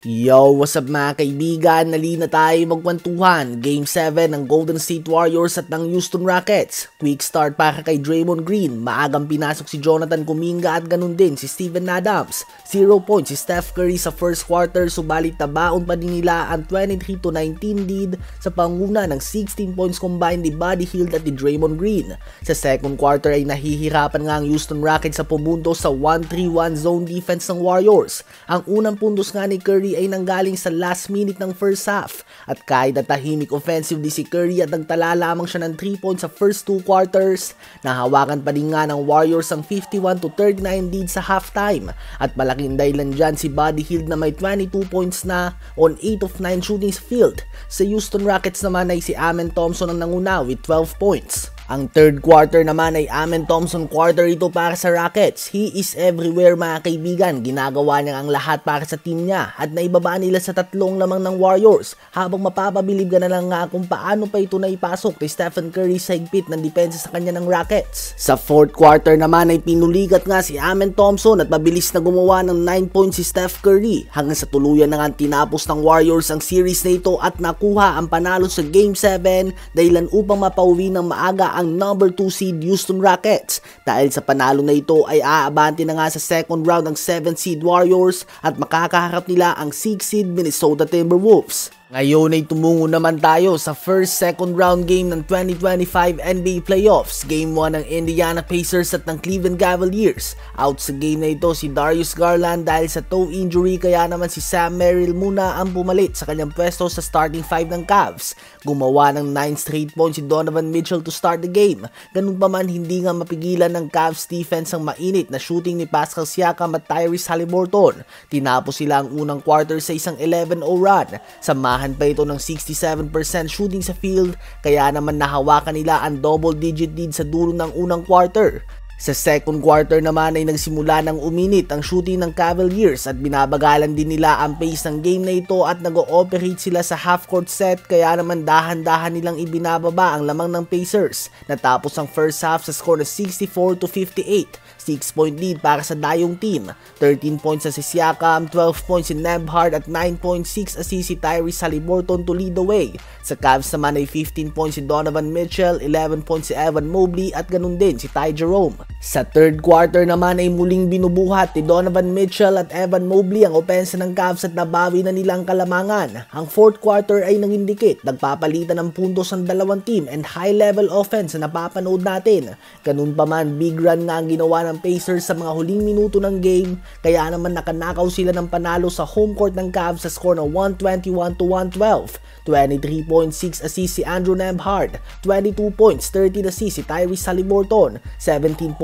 Yo, what's up mga kaibigan? Nali na tayo magkwentuhan. Game 7 ng Golden State Warriors at ng Houston Rockets. Quick start para kay Draymond Green. Maagang pinasok si Jonathan Kuminga at ganun din si Steven Adams. 0 points si Steph Curry sa first quarter, subalit tabaon pa din nila ang 23-19 lead sa panguna ng 16 points combined ni Buddy Hield at ni Draymond Green. Sa second quarter ay nahihirapan nga ang Houston Rockets sa pumunto sa 1-3-1 zone defense ng Warriors. Ang unang puntos nga ni Curry ay nanggaling sa last minute ng first half, at kahit tahimik offensively si Curry at nagtala lamang siya ng 3 points sa first 2 quarters, nahawakan pa din nga ng Warriors ang 51-39 lead sa halftime, at malaking dahilan dyan si Buddy Hield na may 22 points na on 8 of 9 shooting sa field. Sa Houston Rockets naman ay si Amen Thompson ang nanguna with 12 points. Ang third quarter naman ay Amen Thompson quarter ito para sa Rockets. He is everywhere mga kaibigan. Ginagawa niya ang lahat para sa team niya at naibaba nila sa tatlong lamang ng Warriors, habang mapapabilib ka na lang nga kung paano pa ito naipasok kay Stephen Curry sa higpit ng depensa sa kanya ng Rockets. Sa fourth quarter naman ay pinulikat nga si Amen Thompson at mabilis na gumawa ng 9 points si Steph Curry, hanggang sa tuluyan na nga tinapos ng Warriors ang series na ito at nakuha ang panalo sa Game 7 dahilan upang mapauwi ng maaga ang number 2 seed Houston Rockets. Dahil sa panalo na ito ay aabante na nga sa second round ang 7 seed Warriors at makakaharap nila ang 6 seed Minnesota Timberwolves. Ngayon ay tumungo naman tayo sa first second round game ng 2025 NBA Playoffs. Game 1 ng Indiana Pacers at ng Cleveland Cavaliers. Out sa game na ito si Darius Garland dahil sa toe injury, kaya naman si Sam Merrill muna ang pumalit sa kanyang pwesto sa starting 5 ng Cavs. Gumawa ng 9 straight points si Donovan Mitchell to start the game. Ganun pa man, hindi nga mapigilan ng Cavs defense ang mainit na shooting ni Pascal Siakam at Tyrese Haliburton. Tinapos sila ang unang quarter sa isang 11-0 run. Samahan pa ito ng 67% shooting sa field, kaya naman nahawakan nila ang double-digit lead sa dulo ng unang quarter. Sa second quarter naman ay nagsimula ng uminit ang shooting ng Cavaliers at binabagalan din nila ang pace ng game na ito at nag-ooperate sila sa half-court set, kaya naman dahan-dahan nilang ibinababa ang lamang ng Pacers. Natapos ang first half sa score na 64-58. 6-point lead para sa dayong team. 13 points sa si Siakam, 12 points si Nembhard at 9.6 assist si Tyrese Haliburton to lead the way. Sa Cavs naman ay 15 points si Donovan Mitchell, 11 points si Evan Mobley at ganun din si Ty Jerome. Sa third quarter naman ay muling binubuhat ni Donovan Mitchell at Evan Mobley ang opensa ng Cavs at nabawi na nilang kalamangan. Ang fourth quarter ay naging dikit, nagpapalitan ng puntos ang dalawang team and high-level offense na napapanood natin. Ganun pa man, big run nga ang ginawa ng Pacers sa mga huling minuto ng game, kaya naman nakanakaw sila ng panalo sa home court ng Cavs sa score na 121-112. 23.6 assist si Andrew Nembhard, 22 points, 13 assists si Tyrese Haliburton, 17.7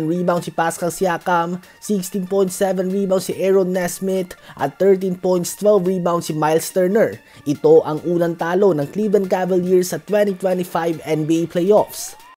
rebounds si Pascal Siakam, 16.7 rebounds si Aaron Nesmith at 13 points, 12 rebounds si Miles Turner. Ito ang unang talo ng Cleveland Cavaliers sa 2025 NBA Playoffs.